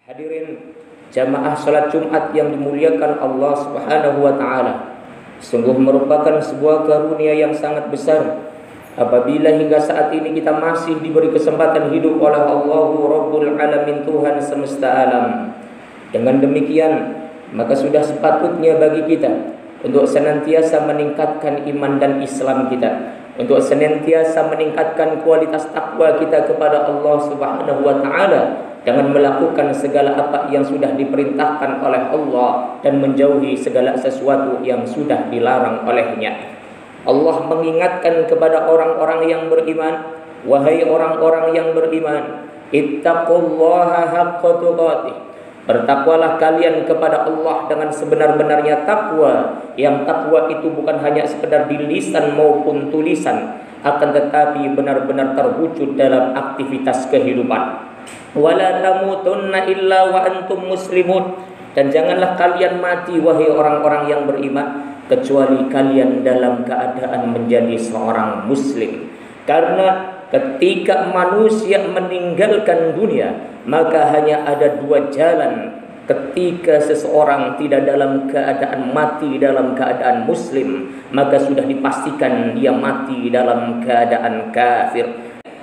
Hadirin jamaah salat Jumat yang dimuliakan Allah Subhanahu wa taala. Sungguh merupakan sebuah karunia yang sangat besar apabila hingga saat ini kita masih diberi kesempatan hidup oleh Allahu Rabbul Alamin, Tuhan semesta alam. Dengan demikian, maka sudah sepatutnya bagi kita untuk senantiasa meningkatkan iman dan Islam kita, untuk senantiasa meningkatkan kualitas takwa kita kepada Allah Subhanahu wa taala dengan melakukan segala apa yang sudah diperintahkan oleh Allah dan menjauhi segala sesuatu yang sudah dilarang olehnya. Allah mengingatkan kepada orang-orang yang beriman, wahai orang-orang yang beriman, ittaqullaha haqqa tuqatih. Bertakwalah kalian kepada Allah dengan sebenar-benarnya takwa, yang takwa itu bukan hanya sekedar di lisan maupun tulisan, akan tetapi benar-benar terwujud dalam aktivitas kehidupan. Wala tamutunna illa wa antum muslimun. Dan janganlah kalian mati wahai orang-orang yang beriman kecuali kalian dalam keadaan menjadi seorang muslim. Karena ketika manusia meninggalkan dunia, maka hanya ada dua jalan. Ketika seseorang tidak dalam keadaan mati dalam keadaan muslim, maka sudah dipastikan dia mati dalam keadaan kafir.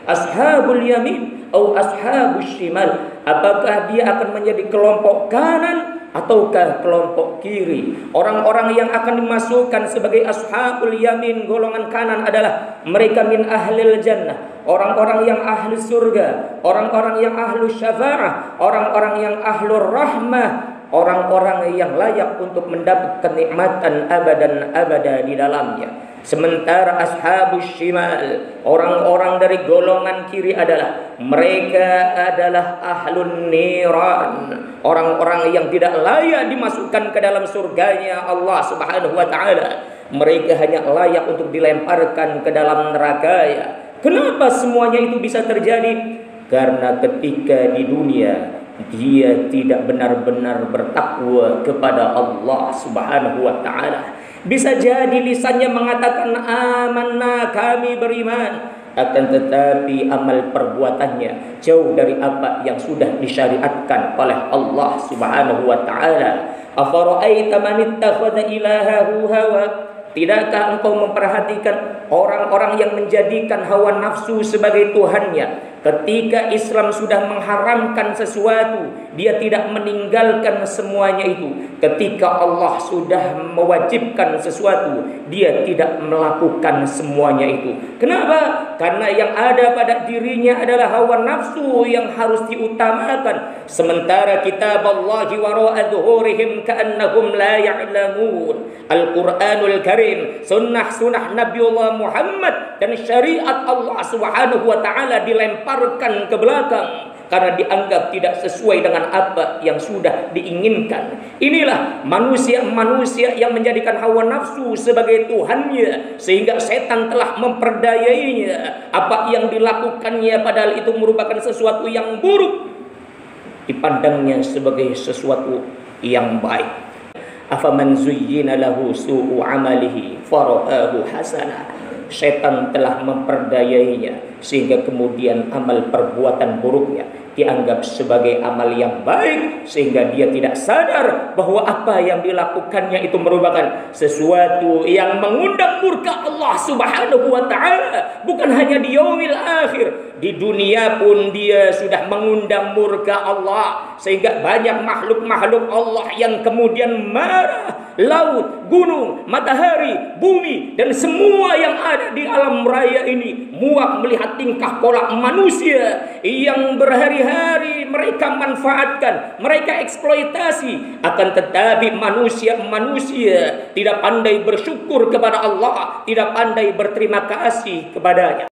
Ashabul yamin atau ashabus shimal, apakah dia akan menjadi kelompok kanan ataukah kelompok kiri? Orang-orang yang akan dimasukkan sebagai ashabul yamin, golongan kanan, adalah mereka min ahlil jannah, orang-orang yang ahli surga, orang-orang yang ahlu syafa'ah, orang-orang yang ahlur rahmah, orang-orang yang layak untuk mendapat kenikmatan abadan abada di dalamnya. Sementara ashabus shimal, orang-orang dari golongan kiri, adalah mereka adalah ahlun niran, orang-orang yang tidak layak dimasukkan ke dalam surganya Allah Subhanahu wa taala. Mereka hanya layak untuk dilemparkan ke dalam neraka. Kenapa semuanya itu bisa terjadi? Karena ketika di dunia dia tidak benar-benar bertakwa kepada Allah Subhanahu wa taala. Bisa jadi lisannya mengatakan amanna, kami beriman, akan tetapi amal perbuatannya jauh dari apa yang sudah disyariatkan oleh Allah Subhanahu wa taala. Afara'aita man ittakhadha ilahahu hawa? Tidakkah engkau memperhatikan orang-orang yang menjadikan hawa nafsu sebagai tuhannya? Ketika Islam sudah mengharamkan sesuatu, dia tidak meninggalkan semuanya itu. Ketika Allah sudah mewajibkan sesuatu, dia tidak melakukan semuanya itu. Kenapa? Karena yang ada pada dirinya adalah hawa nafsu yang harus diutamakan. Sementara kitab Allahi wara'a dhuhurihim ka'annahum la ya'lamun. Al-Quranul Karim, sunnah Nabiullah Muhammad dan syariat Allah Subhanahu wa taala dilemparkan ke belakang karena dianggap tidak sesuai dengan apa yang sudah diinginkan. Inilah manusia-manusia yang menjadikan hawa nafsu sebagai tuhannya, sehingga setan telah memperdayainya. Apa yang dilakukannya padahal itu merupakan sesuatu yang buruk, dipandangnya sebagai sesuatu yang baik. Afaman zuyyina lahu su'u amalihi fara'ahu hasanah. Setan telah memperdayainya sehingga kemudian amal perbuatan buruknya dianggap sebagai amal yang baik, sehingga dia tidak sadar bahwa apa yang dilakukannya itu merupakan sesuatu yang mengundang murka Allah Subhanahu wa taala. Bukan hanya di yaumil akhir, di dunia pun dia sudah mengundang murka Allah, sehingga banyak makhluk-makhluk Allah yang kemudian marah. Laut, gunung, matahari, bumi, dan semua yang ada di alam raya ini muak melihat tingkah pola manusia yang berhari-hari mereka manfaatkan, mereka eksploitasi. Akan tetapi manusia tidak pandai bersyukur kepada Allah, tidak pandai berterima kasih kepadanya.